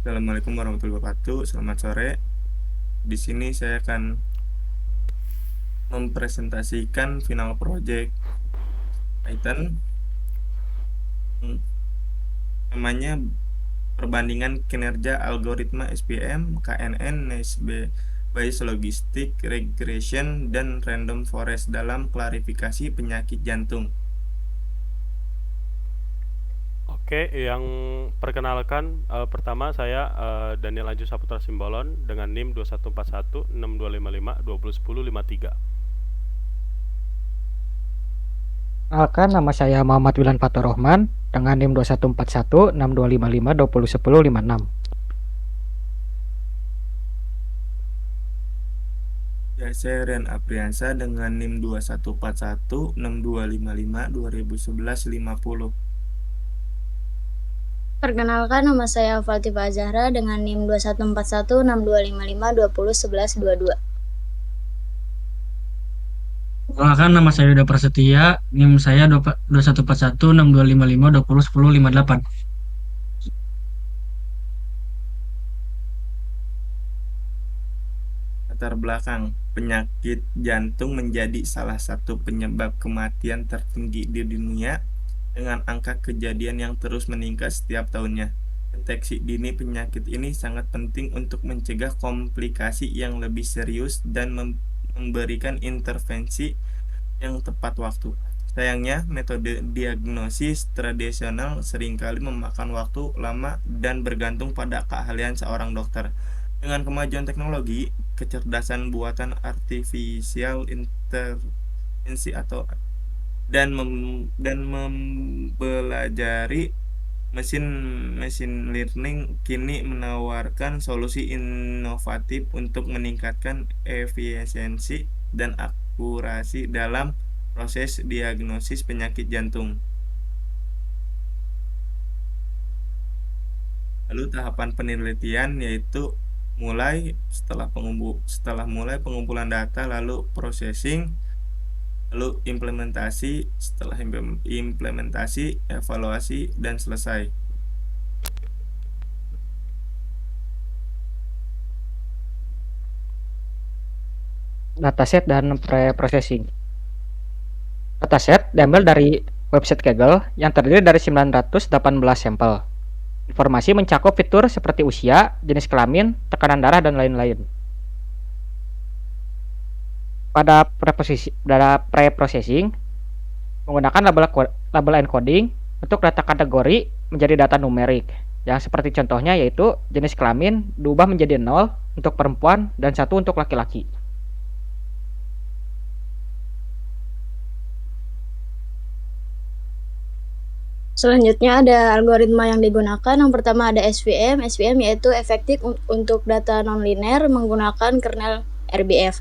Assalamualaikum warahmatullahi wabarakatuh. Selamat sore. Di sini saya akan mempresentasikan final project Python. Hmm, Namanya perbandingan kinerja algoritma SPM, KNN, Bayes Logistic Regression, dan Random Forest dalam klarifikasi penyakit jantung. Oke, yang perkenalkan pertama saya Daniel Anju Saputra Simbolon dengan NIM 21416255201053. Perkenalkan, nama saya Muhammad Wilan Fathur-Rohman dengan NIM 21416255201056. Ya, saya Rian Apriansa dengan NIM 21416255201150. Perkenalkan, nama saya Fatifah Zahra dengan NIM 21416255201122. Perkenalkan, nama saya Yuda Prasetya, NIM saya 21416255201058. Latar belakang, penyakit jantung menjadi salah satu penyebab kematian tertinggi di dunia dengan angka kejadian yang terus meningkat setiap tahunnya. Deteksi dini penyakit ini sangat penting untuk mencegah komplikasi yang lebih serius dan memberikan intervensi yang tepat waktu. Sayangnya, metode diagnosis tradisional seringkali memakan waktu lama dan bergantung pada keahlian seorang dokter. Dengan kemajuan teknologi, kecerdasan buatan artificial intelligence dan mempelajari mesin mesin learning kini menawarkan solusi inovatif untuk meningkatkan efisiensi dan akurasi dalam proses diagnosis penyakit jantung. Lalu tahapan penelitian yaitu setelah mulai pengumpulan data, lalu processing, lalu implementasi, setelah implementasi, evaluasi, dan selesai. Dataset dan pre-processing. Dataset diambil dari website Kaggle yang terdiri dari 918 sampel. Informasi mencakup fitur seperti usia, jenis kelamin, tekanan darah, dan lain-lain. Pada pre-processing, menggunakan label encoding untuk data kategori menjadi data numerik. Yang seperti contohnya yaitu jenis kelamin diubah menjadi 0 untuk perempuan dan 1 untuk laki-laki. Selanjutnya ada algoritma yang digunakan. Yang pertama ada SVM. SVM yaitu efektif untuk data nonlinear menggunakan kernel RBF.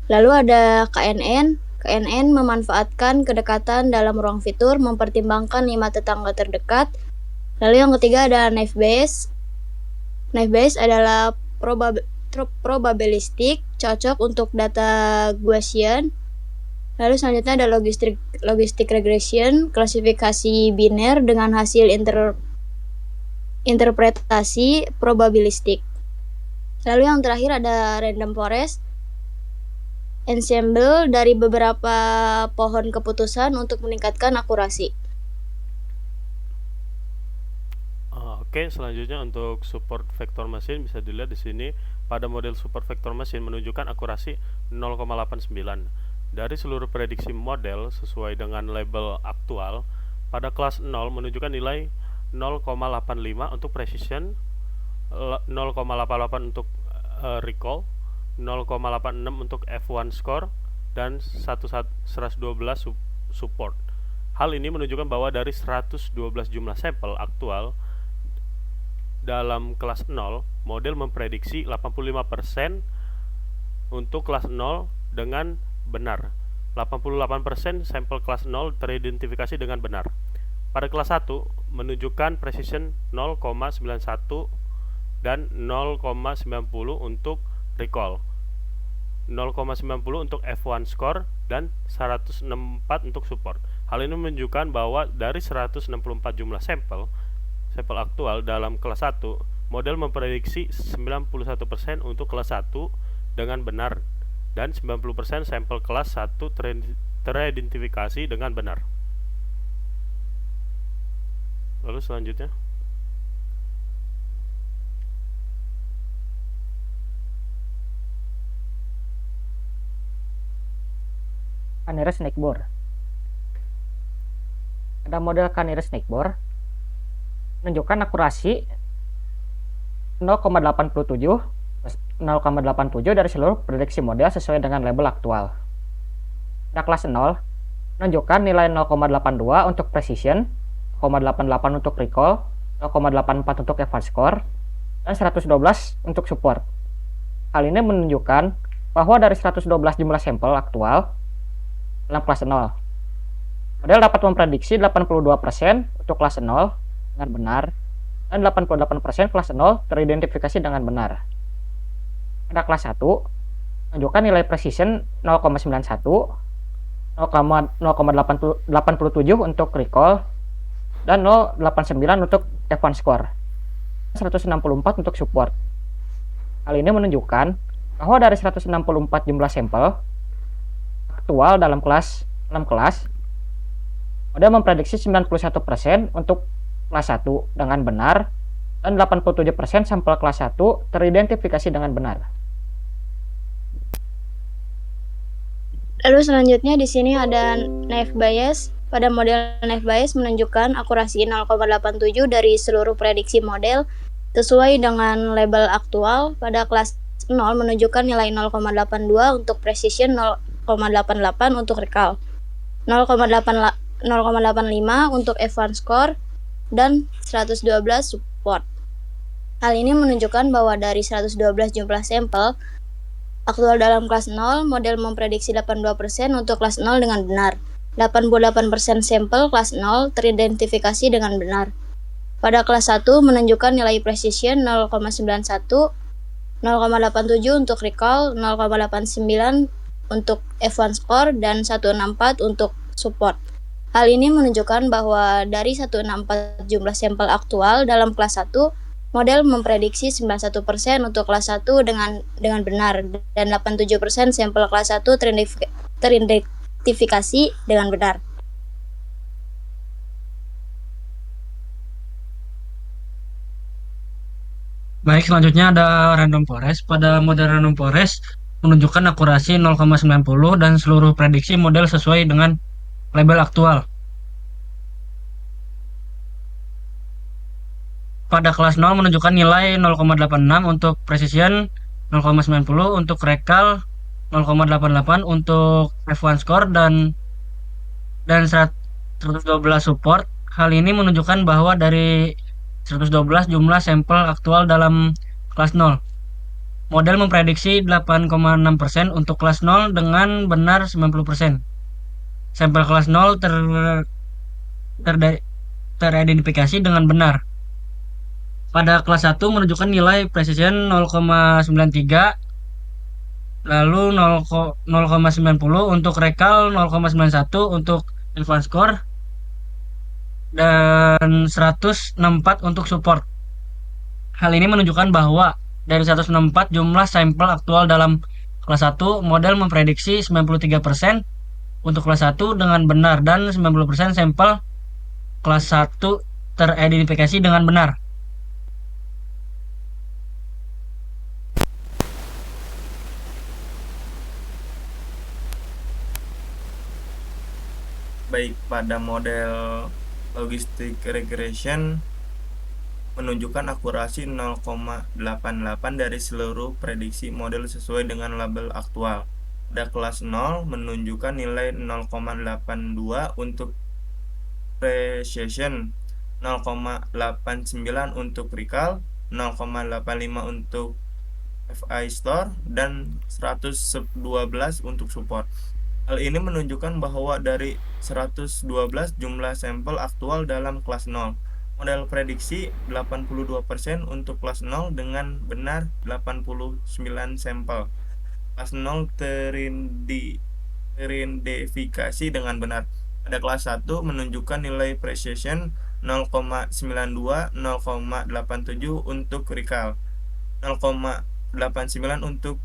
Lalu ada KNN. KNN memanfaatkan kedekatan dalam ruang fitur, mempertimbangkan 5 tetangga terdekat. Lalu yang ketiga ada Naive Bayes. Naive Bayes adalah probabilistik, cocok untuk data Gaussian. Lalu selanjutnya ada logistic regression, klasifikasi biner dengan hasil interpretasi probabilistik. Lalu yang terakhir ada random forest, ensemble dari beberapa pohon keputusan untuk meningkatkan akurasi. Oke, selanjutnya untuk support vector machine bisa dilihat di sini pada model support vector machine menunjukkan akurasi 0,89. Dari seluruh prediksi model sesuai dengan label aktual, pada kelas 0 menunjukkan nilai 0,85 untuk precision, 0,88 untuk recall, 0,86 untuk F1 score, dan 112 support. Hal ini menunjukkan bahwa dari 112 jumlah sampel aktual dalam kelas 0, model memprediksi 85% untuk kelas 0 dengan benar. 88% sampel kelas 0 teridentifikasi dengan benar. Pada kelas 1 menunjukkan precision 0,91 dan 0,90 untuk recall, 0,90 untuk F1 score, dan 164 untuk support. Hal ini menunjukkan bahwa dari 164 jumlah sampel aktual dalam kelas 1, Model memprediksi 91% untuk kelas 1 dengan benar dan 90% sampel kelas 1 teridentifikasi dengan benar. Lalu selanjutnya, Canary Snakebore. Pada model Canary Snakebore menunjukkan akurasi 0,87 dari seluruh prediksi model sesuai dengan label aktual. Pada kelas 0 menunjukkan nilai 0,82 untuk precision, 0,88 untuk recall, 0,84 untuk advanced score, dan 112 untuk support. Hal ini menunjukkan bahwa dari 112 jumlah sampel aktual dalam kelas 0, model dapat memprediksi 82% untuk kelas 0 dengan benar dan 88% kelas 0 teridentifikasi dengan benar. Pada kelas 1, menunjukkan nilai precision 0,91, 0,87 untuk recall, dan 0,89 untuk advanced score, 164 untuk support. Hal ini menunjukkan bahwa dari 164 jumlah sampel aktual dalam kelas, model memprediksi 91% untuk kelas 1 dengan benar dan 87% sampel kelas 1 teridentifikasi dengan benar. Lalu selanjutnya di sini ada naive Bayes. Pada model naive Bayes menunjukkan akurasi 0,87 dari seluruh prediksi model sesuai dengan label aktual. Pada kelas 0 menunjukkan nilai 0,82 untuk precision, 0,88 untuk recall, 0,85 untuk advanced score, dan 112 support. Hal ini menunjukkan bahwa dari 112 jumlah sampel aktual dalam kelas 0, model memprediksi 82% untuk kelas 0 dengan benar. 88% sampel kelas 0 teridentifikasi dengan benar. Pada kelas 1 menunjukkan nilai precision 0,91, 0,87 untuk recall, 0,89 untuk advanced score, dan 164 untuk support. Hal ini menunjukkan bahwa dari 164 jumlah sampel aktual dalam kelas 1, model memprediksi 91% untuk kelas 1 dengan benar dan 87% sampel kelas 1 teridentifikasi dengan benar. Baik, selanjutnya ada random forest. Pada model random forest menunjukkan akurasi 0,90 dan seluruh prediksi model sesuai dengan label aktual. Pada kelas 0 menunjukkan nilai 0,86 untuk precision, 0,90 untuk recall, 0,88 untuk F1 score, dan 112 support. Hal ini menunjukkan bahwa dari 112 jumlah sampel aktual dalam kelas 0, model memprediksi 8,6% untuk kelas 0 dengan benar 90%. Sampel kelas 0 teridentifikasi dengan benar. Pada kelas 1 menunjukkan nilai precision 0,93, lalu 0,90 untuk recall, 0,91 untuk advanced score, dan 164 untuk support. Hal ini menunjukkan bahwa dari 164 jumlah sampel aktual dalam kelas 1, model memprediksi 93% untuk kelas 1 dengan benar dan 90% sampel kelas 1 teridentifikasi dengan benar. Baik, pada model logistic regression menunjukkan akurasi 0,88 dari seluruh prediksi model sesuai dengan label aktual. Pada kelas 0 menunjukkan nilai 0,82 untuk precision, 0,89 untuk recall, 0,85 untuk FI store, dan 112 untuk support. Hal ini menunjukkan bahwa dari 112 jumlah sampel aktual dalam kelas 0, model prediksi 82% untuk kelas 0 dengan benar 89 sampel. Kelas 0 teridentifikasi dengan benar. Pada kelas 1 menunjukkan nilai precision 0,92, 0,87 untuk recall, 0,89 untuk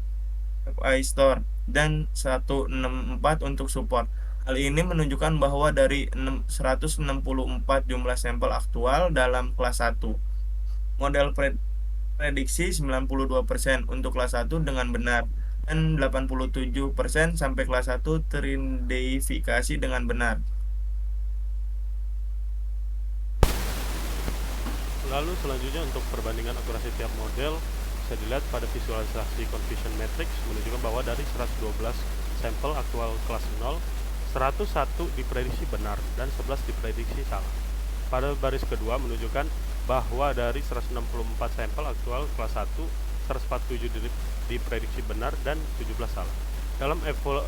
FI Store, dan 164 untuk support. Hal ini menunjukkan bahwa dari 164 jumlah sampel aktual dalam kelas 1, model prediksi 92% untuk kelas 1 dengan benar, dan 87% sampai kelas 1 teridentifikasi dengan benar. Lalu selanjutnya untuk perbandingan akurasi tiap model bisa dilihat pada visualisasi confusion matrix menunjukkan bahwa dari 112 sampel aktual kelas 0, 101 diprediksi benar dan 11 diprediksi salah. Pada baris kedua menunjukkan bahwa dari 164 sampel aktual kelas 1, 147 diprediksi benar dan 17 salah. Dalam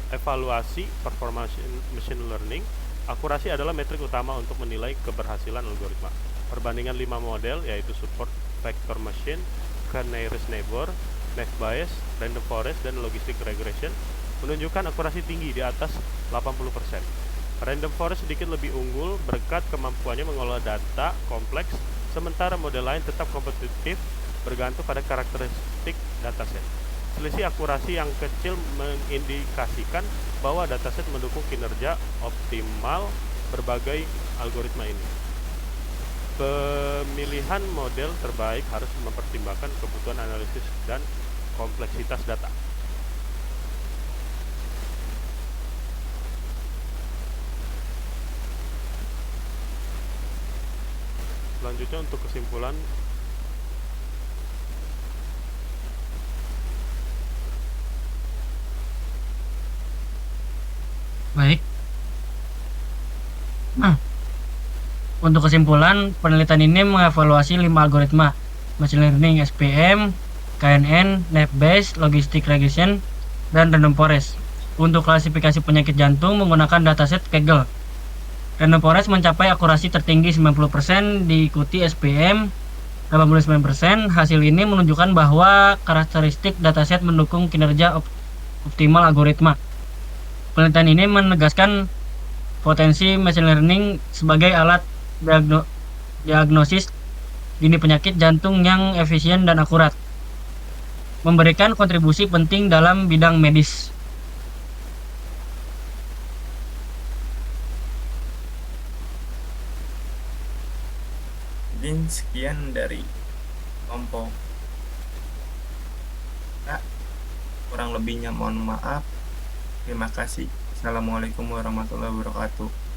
evaluasi performa machine learning, akurasi adalah metrik utama untuk menilai keberhasilan algoritma. Perbandingan 5 model yaitu support vector machine, nearest neighbor, math bias, random forest, dan logistic regression menunjukkan akurasi tinggi di atas 80%. Random forest sedikit lebih unggul berkat kemampuannya mengolah data kompleks, sementara model lain tetap kompetitif bergantung pada karakteristik dataset. Selisih akurasi yang kecil mengindikasikan bahwa dataset mendukung kinerja optimal berbagai algoritma ini. Pemilihan model terbaik harus mempertimbangkan kebutuhan analisis dan kompleksitas data. Selanjutnya untuk kesimpulan, Baik. Untuk kesimpulan, penelitian ini mengevaluasi 5 algoritma machine learning SPM, KNN, net Bayes, logistic regression, dan random forest. Untuk klasifikasi penyakit jantung menggunakan dataset Kaggle. Random forest mencapai akurasi tertinggi 90%, diikuti SPM 89%. Hasil ini menunjukkan bahwa karakteristik dataset mendukung kinerja optimal algoritma. Penelitian ini menegaskan potensi machine learning sebagai alat diagnosis dini penyakit jantung yang efisien dan akurat, memberikan kontribusi penting dalam bidang medis. Mungkin sekian dari kelompok A. Kurang lebihnya mohon maaf. Terima kasih. Assalamualaikum warahmatullahi wabarakatuh.